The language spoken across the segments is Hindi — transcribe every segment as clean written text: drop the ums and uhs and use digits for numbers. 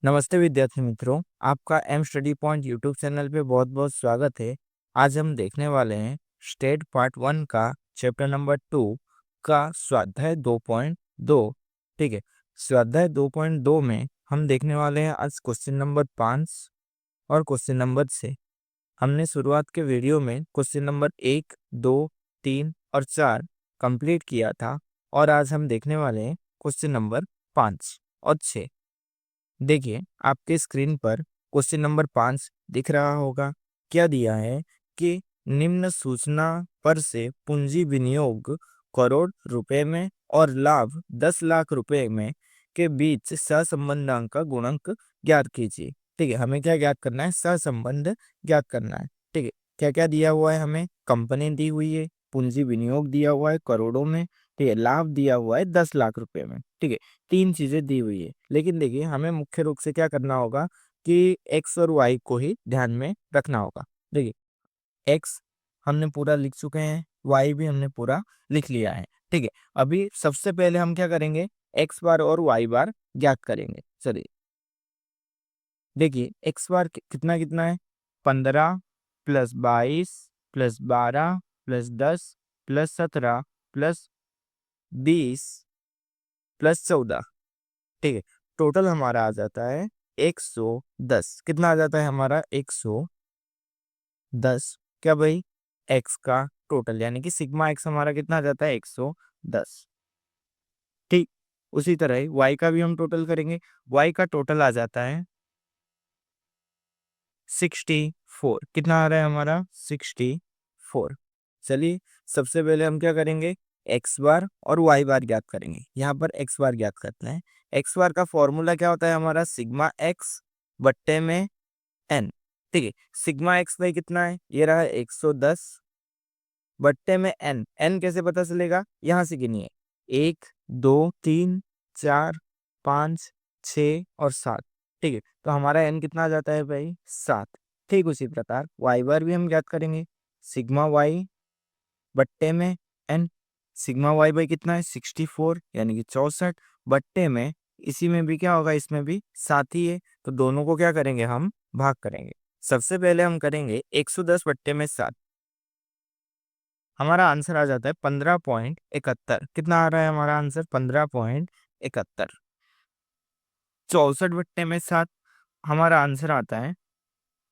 नमस्ते विद्यार्थी मित्रों, आपका M study point YouTube channel पे बहुत बहुत स्वागत है। आज हम देखने वाले हैं स्टेट पार्ट 1 का चैप्टर नंबर 2 का स्वाध्याय 2.2। ठीक है, स्वाध्याय 2.2 में हम देखने वाले हैं आज क्वेश्चन नंबर 5 और क्वेश्चन नंबर 6। हमने शुरुआत के वीडियो में क्वेश्चन नंबर 1, 2, 3 और 4 कंप्लीट किया था और आज हम देखने वाले हैं क्वेश्चन नंबर 5 और 6। देखिए, आपके स्क्रीन पर क्वेश्चन नंबर 5 दिख रहा होगा। क्या दिया है कि निम्न सूचना पर से पूंजी विनियोग करोड़ रुपए में और लाभ 10 लाख रुपए में के बीच सहसंबंधांक का गुणक ज्ञात कीजिए। ठीक है, हमें क्या ज्ञात करना है? सहसंबंध ज्ञात करना है। ठीक है, क्या क्या दिया हुआ है? हमें कंपनी दी हुई है, पूंजी विनियोग दिया हुआ है करोड़ों में, ठीक है, लाभ दिया हुआ है 10 लाख रुपए में। ठीक है, तीन चीजें दी हुई है, लेकिन देखिए हमें मुख्य रूप से क्या करना होगा कि एक्स और वाई को ही ध्यान में रखना होगा। देखिए, एक्स हमने पूरा लिख चुके हैं, वाई भी हमने पूरा लिख लिया है। ठीक है, अभी सबसे पहले हम क्या करेंगे? एक्स बार और वाई बार ज्ञात करेंगे। चलिए देखिए, एक्स बार कितना कितना है? 15 plus 22 plus 12 plus 10 plus 17 plus 20 plus 14। ठीक है, टोटल हमारा आ जाता है 110। कितना आ जाता है हमारा? 110। क्या भाई? एक्स का टोटल यानी कि सिग्मा एक्स हमारा कितना आ जाता है? 110। ठीक, उसी तरह ही वाई का भी हम टोटल करेंगे। वाई का टोटल आ जाता है 64। कितना आ रहा है हमारा? 64। चलिए, सबसे पहले हम क्या करेंगे? एक्स बार और वाई बार ज्ञात करेंगे। यहाँ पर एक्स बार ज्ञात करते हैं। एक्स बार का फॉर्मूला क्या होता है हमारा? सिग्मा एक्स बट्टे में एन। ठीक है, सिग्मा एक्स भाई कितना है? ये रहा 110 बट्टे में एन। एन कैसे पता चलेगा? यहाँ से गिनिए, 1 2 3 4 5 6 और 7। ठीक है, तो हमारा एन कितना आ जाता है भाई? 7। ठीक उसी प्रकार वाई बार भी हम ज्ञात करेंगे। सिग्मा वाई बट्टे में एन। सिग्मा वाई बाई कितना है? 64 यानी कि 64 बट्टे में, इसी में भी क्या होगा? इसमें भी 7 ही है, तो दोनों को क्या करेंगे? हम भाग करेंगे। सबसे पहले हम करेंगे 110 बट्टे में 7। हमारा आंसर आ जाता है 15.71। कितना आ रहा है हमारा आंसर? 15.71। 64 बट्टे में 7, हमारा आंसर आता है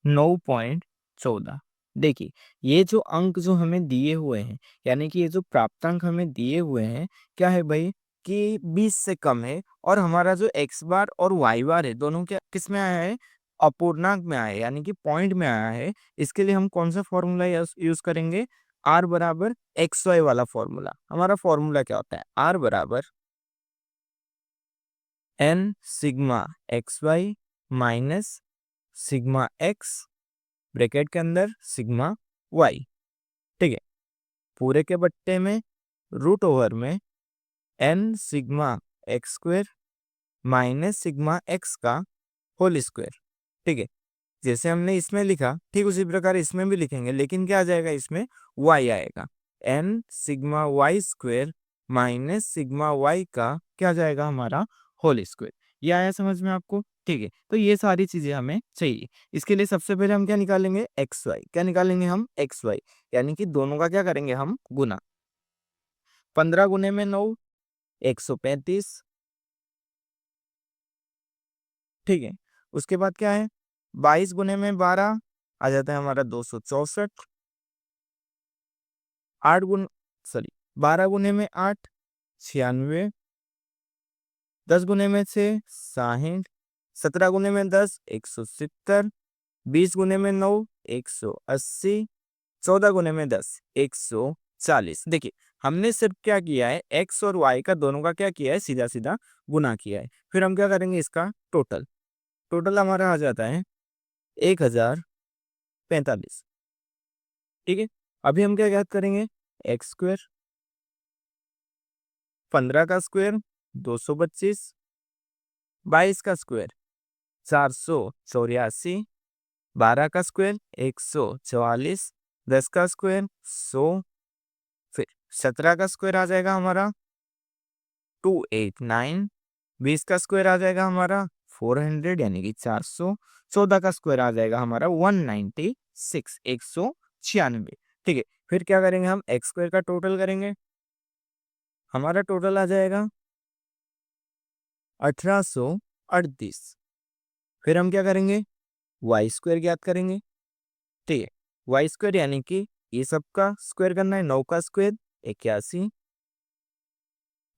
9.14। देखिए, ये जो अंक जो हमें दिए हुए हैं, यानी कि ये जो प्राप्तांक हमें दिए हुए हैं, क्या है भाई? कि 20 से कम है और हमारा जो एक्स बार और वाई बार है, दोनों क्या किस में आया है? अपूर्णांक में आया है, यानी कि पॉइंट में आया है। इसके लिए हम कौन सा फॉर्मूला यूज करेंगे? आर बराबर एक्स वाई वाला फॉर्मूला। हमारा फॉर्मूला क्या होता है? आर बराबर N sigma X Y minus sigma X bracket के अंदर सिग्मा वाई। ठीक है, पूरे के बट्टे में रूट ओवर में N sigma X square minus sigma X का होल स्क्वेयर। ठीक है, जैसे हमने इसमें लिखा ठीक उसी प्रकार इसमें भी लिखेंगे, लेकिन क्या आ जाएगा? इसमें वाई आएगा। N sigma Y square minus sigma Y का क्या आ जाएगा? हमारा होल स्क्वेयर। ये आया समझ में आपको? ठीक है, तो ये सारी चीजें हमें चाहिए। इसके लिए सबसे पहले हम क्या निकालेंगे? X Y. क्या निकालेंगे हम? एक्स वाई, यानी कि दोनों का क्या करेंगे हम? गुना। 15 गुने में 9, 135। ठीक है, उसके बाद क्या है? 22 गुने में 12 आ जाता है हमारा 264। 8 गुण सॉरी 12 गुने में 8 96। 10 गुने में 6 60। 17 गुने में 10 170। 20 गुने में 9 180। 14 गुने में 10 140। देखिए, हमने सिर्फ क्या किया है? एक्स और वाई का दोनों का क्या किया है? सीधा सीधा गुना किया है। फिर हम क्या करेंगे? इसका टोटल। टोटल हमारा आ जाता है 1045। ठीक है, अभी हम क्या याद करेंगे? एक्स स्क्वेयर, 15 का स्क्वेयर 225, 22 का स्क्वायर 484, 12 का स्क्वायर 144, 10 का स्क्वायर 100, फिर 17 का स्क्वायर आ जाएगा हमारा 289, 20 का स्क्वायर आ जाएगा हमारा 400 यानी कि 400। 14 का स्क्वायर आ जाएगा हमारा 196, 196। ठीक है, फिर क्या करेंगे हम, एक्स स्क्वायर का टोटल करेंगे, हमारा टोटल आ जाएगा 1838। फिर हम क्या करेंगे, वाई स्क्वायर ज्ञात करेंगे। ठीक है, वाई स्क्वायर यानी कि ये सबका स्क्वायर करना है, 9 का स्क्वायर 81,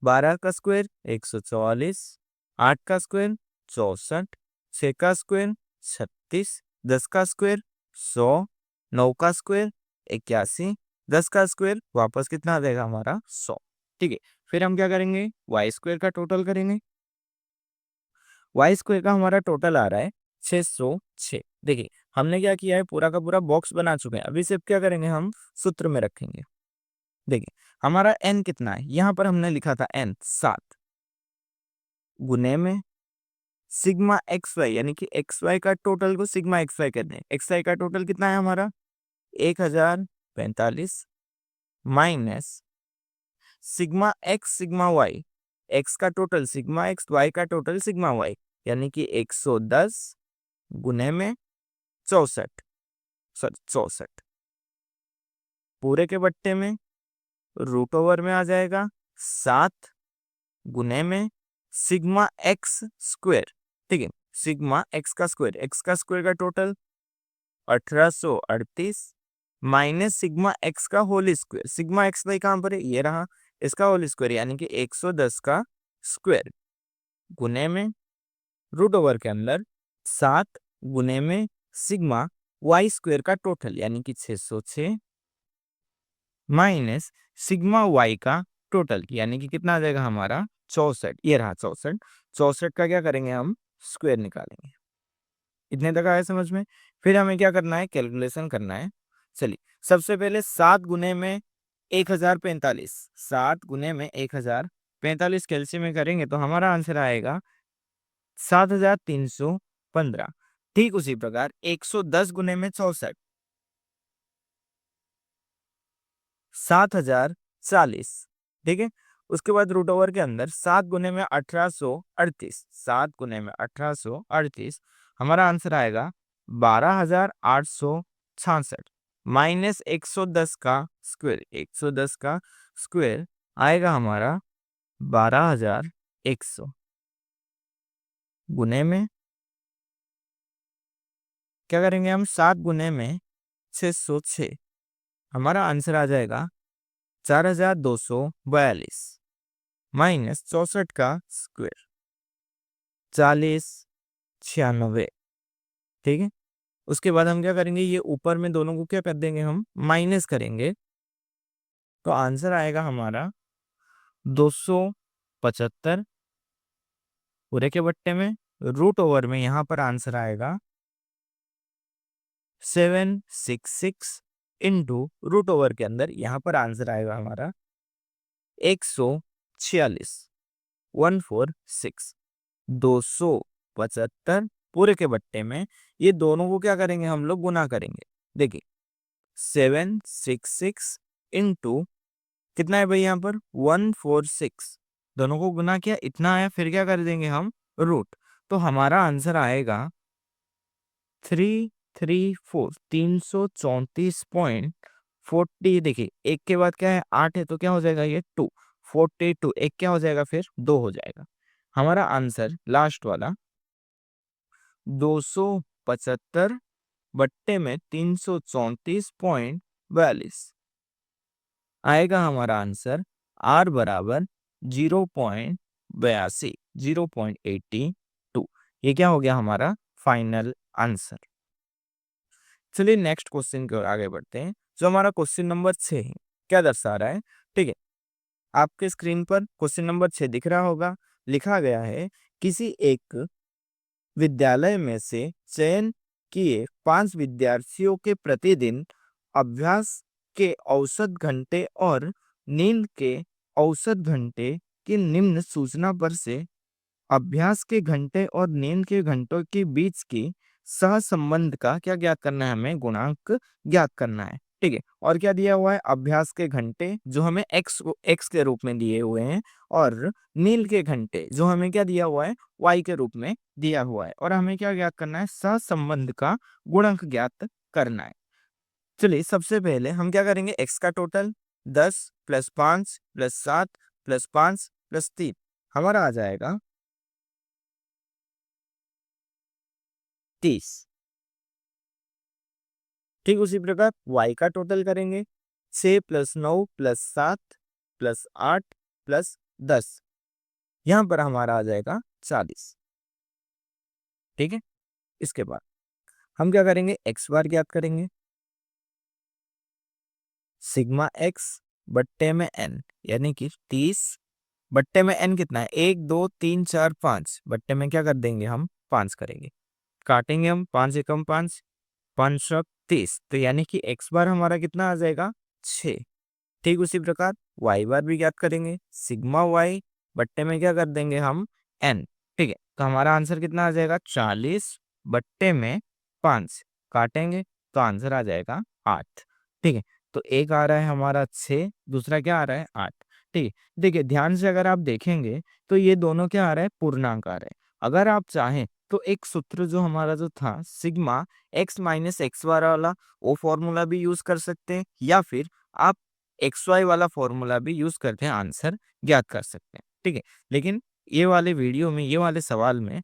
12 का स्क्वायर 144, 8 का स्क्वायर 64, 6 का स्क्वायर 36, 10 का स्क्वायर 100, 9 का स्क्वायर 81, 10 का स्क्वायर वापस कितना आ जाएगा हमारा 100। ठीक है, फिर हम क्या करेंगे, वाई स्क्वायर का टोटल करेंगे। वाई स्क्वायर का हमारा टोटल आ रहा है 606। देखिए हमने क्या किया है, पूरा का पूरा बॉक्स बना चुके हैं। अभी सिर्फ क्या करेंगे, हम सूत्र में रखेंगे। देखिए हमारा n कितना है, यहाँ पर हमने लिखा था n 7, गुने में सिग्मा एक्स वाई यानी कि एक्स वाई का टोटल को सिग्मा एक्स वाई कहते हैं। एक्स वाई का टोटल कितना है हमारा 1045 minus sigma X sigma Y, X का टोटल सिग्मा एक्स, वाई का टोटल सिग्मा वाई यानी कि 110 गुने में 64, सॉरी 64, पूरे के बट्टे में रूट ओवर में आ जाएगा 7 गुने में सिग्मा एक्स स्क्वायर। ठीक है, सिग्मा एक्स का स्क्वायर, एक्स का स्क्वायर का टोटल 1838 माइनस सिग्मा एक्स का होल स्क्वायर। सिग्मा एक्स भाई कहां पर है, ये रहा, इसका होल स्क्वायर यानी कि 110 का स्क्वायर गुने में रूट ओवर के अंदर 7 गुने में सिग्मा वाई स्क्वायर का टोटल यानी कि 606 माइनस सिग्मा वाई का टोटल यानी कि कितना आ जाएगा हमारा 64। ये रहा 64, 64 का क्या करेंगे हम, स्क्वायर निकालेंगे। इतने तक आया समझ में। फिर हमें क्या करना है, कैलकुलेशन करना है। चलिए सबसे पहले 7 गुने में 1045, 7 गुने में 1045 कैलसियम में करेंगे तो हमारा आंसर आएगा 7315। ठीक उसी प्रकार 110 गुने में 64 7040। ठीक है, उसके बाद रूट ओवर के अंदर 7 गुने में 1838, 7 गुने में 1838 हमारा आंसर आएगा 12866 माइनस 110 का स्क्वायर, 110 का स्क्वायर आएगा हमारा 12100 गुने में क्या करेंगे हम, 7 गुने में 606 हमारा आंसर आ जाएगा 4242 माइनस 64 का स्क्वायर 4096। ठीक है, उसके बाद हम क्या करेंगे, ये ऊपर में दोनों को क्या कर देंगे, हम माइनस करेंगे तो आंसर आएगा हमारा 275 पूरे के बट्टे में रूट ओवर में यहाँ पर आंसर आएगा 766 इंटू रूट ओवर के अंदर यहाँ पर आंसर आएगा हमारा 146, 146, 275 पूरे के बट्टे में ये दोनों को क्या करेंगे, हम लोग गुना करेंगे। देखिए 766 इंटू कितना है भाई, यहाँ पर 146, दोनों को गुना किया इतना आया, फिर क्या कर देंगे हम रूट, तो हमारा आंसर आएगा 334, 334.40। देखिए एक के बाद क्या है, 8 है तो क्या हो जाएगा ये 2, 42, एक क्या हो जाएगा फिर 2 हो जाएगा। हमारा आंसर लास्ट वाला 275 बट्टे में 334.42 आएगा हमारा आंसर आर बराबर 0.82, 0.82। ये क्या हो गया हमारा फाइनल आंसर। चलिए नेक्स्ट क्वेश्चन की ओर आगे बढ़ते हैं, जो हमारा क्वेश्चन नंबर 6 है। क्या दर्शा रहा है, ठीक है, आपके स्क्रीन पर क्वेश्चन नंबर 6 दिख रहा होगा। लिखा गया है किसी एक विद्यालय में से चयन किए 5 विद्यार्थियों के प्रतिदिन अभ्यास के औसत घंटे और नींद के औसत घंटे की निम्न सूचना पर से अभ्यास के घंटे और नींद के घंटों के बीच की सहसंबंध का क्या ज्ञात करना है, हमें गुणांक ज्ञात करना है। ठीक है। और क्या दिया हुआ है, अभ्यास के घंटे जो हमें एक्स के रूप में दिए हुए हैं, और नील के घंटे जो हमें क्या दिया हुआ है, वाई के रूप में दिया हुआ है। और हमें क्या ज्ञात करना है, सहसंबंध का गुणक ज्ञात करना है। चलिए सबसे पहले हम क्या करेंगे, एक्स का total 10 plus 5 plus 7 plus 5 plus 3 हमारा आ जाएगा 30। ठीक उसी प्रकार y का टोटल करेंगे, 6 प्लस 9 प्लस 7 प्लस 8 प्लस 10, यहां पर हमारा आ जाएगा 40। ठीक है। इसके बाद हम क्या करेंगे, एक्स बार ज्ञात करेंगे, सिग्मा एक्स बट्टे में एन, यानी कि 30 बट्टे में एन कितना है, 1 2 3 4 5, बट्टे में क्या कर देंगे हम, 5 करेंगे, काटेंगे हम, 5 एकम 5, 5 30, तो यानी कि एक्स बार हमारा कितना आ जाएगा, 6। ठीक उसी प्रकार वाई बार भी ज्ञात करेंगे, सिग्मा वाई बट्टे में क्या कर देंगे हम, एन। ठीक है, तो हमारा आंसर कितना आ जाएगा, 40 बट्टे में 5, काटेंगे तो आंसर आ जाएगा 8। ठीक है, तो एक आ रहा है हमारा 6, दूसरा क्या आ रहा है, 8। ठीक है, देखिए ध्यान से अगर आप देखेंगे तो ये दोनों क्या आ रहा है, पूर्णांक आ रहा है। अगर आप चाहें तो एक सूत्र जो हमारा जो था सिग्मा एक्स माइनस एक्स वाला, वो फॉर्मूला भी यूज कर सकते हैं, या फिर आप एक्स वाई वाला फॉर्मूला भी यूज करके आंसर ज्ञात कर सकते हैं। ठीक है, लेकिन ये वाले वीडियो में, ये वाले सवाल में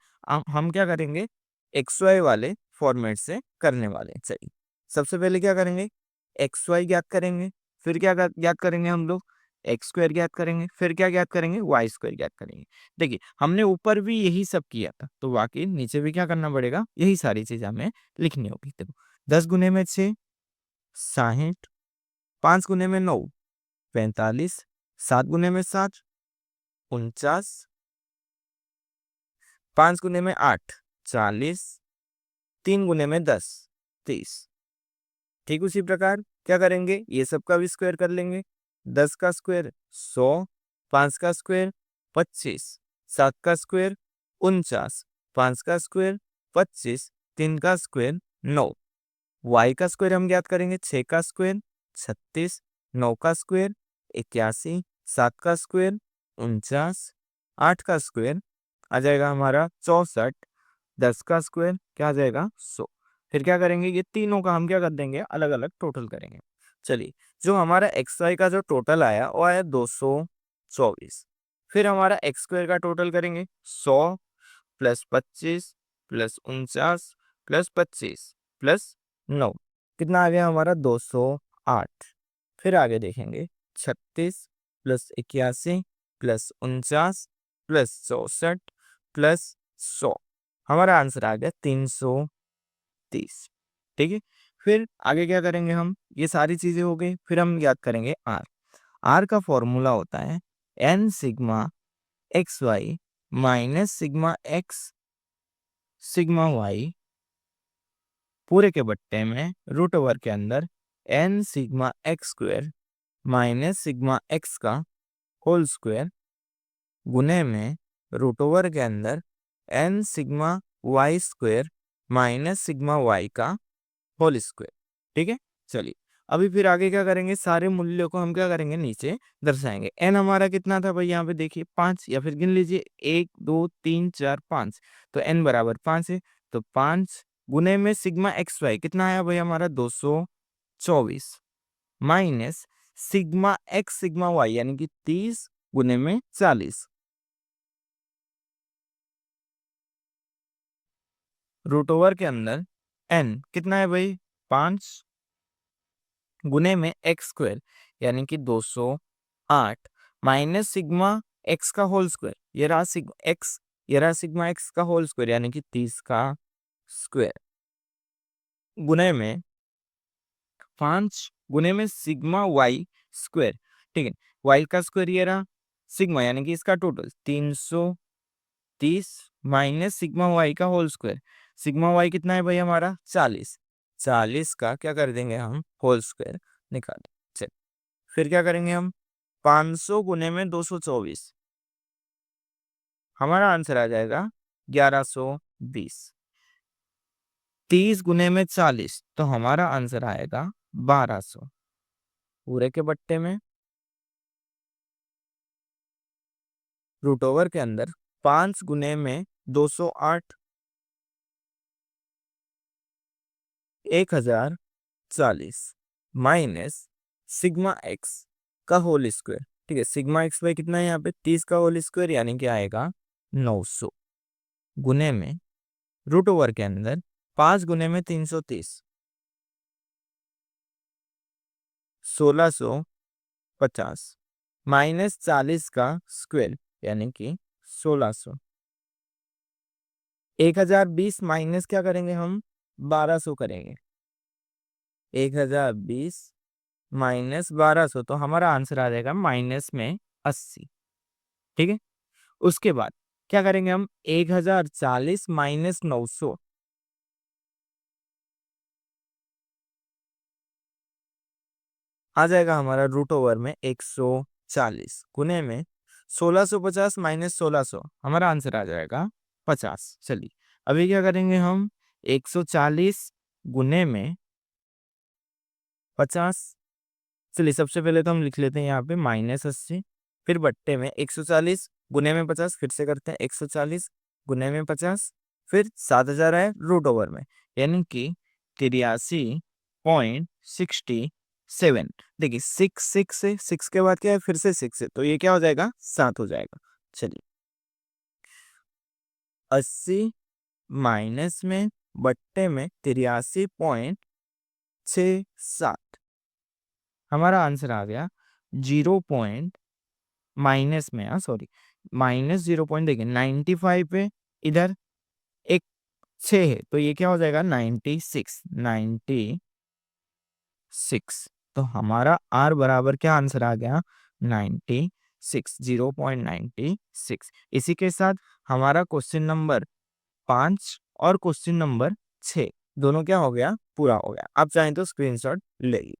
हम क्या करेंगे, एक्स वाई वाले फॉर्मेट से करने वाले हैं। चलिए सबसे पहले क्या करेंगे, एक्स वाई ज्ञात करेंगे, फिर क्या ज्ञात करेंगे हम लोग, एक्स स्क्वायर ज्ञात करेंगे, फिर क्या ज्ञात करेंगे, वाई स्क्वायर ज्ञात करेंगे। देखिए हमने ऊपर भी यही सब किया था, तो वाकई नीचे भी क्या करना पड़ेगा, यही सारी चीजें हमें लिखनी होगी। देखो 10 गुने में 6 60, 5 गुने में 9 45, 7 गुने में 7 49, 5 गुने में 8 40, 3 गुने में 10 30। ठीक उसी प्रकार क्या करेंगे, ये सब का भी स्क्वायर कर लेंगे, 10 का स्क्वायर 100, 5 का स्क्वायर 25, 7 का स्क्वायर 49, 5 का स्क्वायर 25, 3 का स्क्वायर 9। वाई का स्क्वायर हम ज्ञात करेंगे, 6 का स्क्वायर 36, 9 का स्क्वायर 81, 7 का स्क्वायर 49, 8 का स्क्वायर आ जाएगा हमारा 64, 10 का स्क्वायर क्या आ जाएगा 100। फिर क्या करेंगे, ये तीनों का हम क्या कर देंगे, अलग अलग टोटल करेंगे। चलिए जो हमारा एक्स वाई का जो टोटल आया वो आया 224। फिर हमारा एक्स स्क्वायर का टोटल करेंगे, 100 प्लस 25 प्लस 49 प्लस 25 प्लस 9, कितना आ गया हमारा 208। फिर आगे देखेंगे, 36 प्लस 81 प्लस 49 प्लस 64 प्लस 100, हमारा आंसर आ गया 330। ठीक है, फिर आगे क्या करेंगे हम, ये सारी चीजें हो गई, फिर हम याद करेंगे आर। आर का फॉर्मूला होता है N sigma X Y minus sigma X sigma Y पूरे के बट्टे में रूट ओवर के अंदर N sigma X square minus sigma X का होल स्क्वायर गुने में रूट ओवर के अंदर N sigma Y square minus sigma Y का होल स्क्वायर। ठीक है, चलिए अभी फिर आगे क्या करेंगे, सारे मूल्यों को हम क्या करेंगे, नीचे दर्शाएंगे। एन हमारा कितना था भाई, यहाँ पे देखिए 5, या फिर गिन लीजिए 1 2 3 4 5, तो एन बराबर 5 है, तो 5 गुने में सिग्मा एक्स वाई कितना आया भाई हमारा 224 minus sigma X sigma Y यानी कि 30 गुने में 40, रूट ओवर के अंदर एन कितना है भाई 5 गुने में एक्स स्क्वायर यानी कि 208 माइनस सिग्मा एक्स का होल स्क्वायर, ये रहा सिग्मा एक्स, ये रहा सिग्मा एक्स का होल स्क्वायर यानी कि 30 का स्क्वायर गुने में 5 गुने में सिग्मा वाई स्क्वायर। ठीक है, वाई का स्क्वायर ये रहा, सिग्मा यानी कि इसका टोटल 330 माइनस सिग्मा वाई का होल स्क्वायर, सिग्मा वाई कितना है भाई हमारा 40, 40 का क्या कर देंगे हम होल स्क्वायर निकाल। चल फिर क्या करेंगे हम, 500 गुने में 224, हमारा आंसर आ जाएगा 1120। 30 गुने में 40, तो हमारा आंसर आएगा 1200 पूरे के बट्टे में रूट ओवर के अंदर 5 गुने में 208 1040 माइनस सिग्मा एक्स का होल स्क्वायर। ठीक है, सिग्मा एक्स बाई कितना है यहाँ पे 30 का होल स्क्वायर यानी कि आएगा 900 गुने में रूट ओवर के अंदर 5 गुने में 330 1650 माइनस 40 का स्क्वायर यानी कि 1600। 1020 माइनस क्या करेंगे हम 1200 करेंगे। 1020 माइनस 1200 तो हमारा आंसर आ जाएगा माइनस में 80। ठीक है, उसके बाद क्या करेंगे हम 1040 माइनस 900 आ जाएगा हमारा रूट ओवर में 140 गुने में 1650 माइनस 1600 हमारा आंसर आ जाएगा 50। चलिए अभी क्या करेंगे हम 140 गुने में 50। चलिए सबसे पहले तो हम लिख लेते हैं यहाँ पे माइनस 80, फिर बट्टे में 140 गुने में 50, फिर से करते हैं 140 गुने में 50, फिर 7000 है रूट ओवर में यानी कि 83.67। देखिए 6 से 6 के बाद क्या है फिर से 6 है तो ये क्या हो जाएगा 7 हो जाएगा। चलिए 80 माइनस में बट्टे में 83.67 हमारा आंसर आ गया 0 पॉइंट माइनस में सॉरी माइनस 0 पॉइंट। देखिए 95 पे इधर एक 6 है तो ये क्या हो जाएगा 96। तो हमारा आर बराबर क्या आंसर आ गया 96 0.96। इसी के साथ हमारा क्वेश्चन नंबर 5 और क्वेश्चन नंबर 6 दोनों क्या हो गया पूरा हो गया। आप चाहें तो स्क्रीनशॉट ले लीजिए।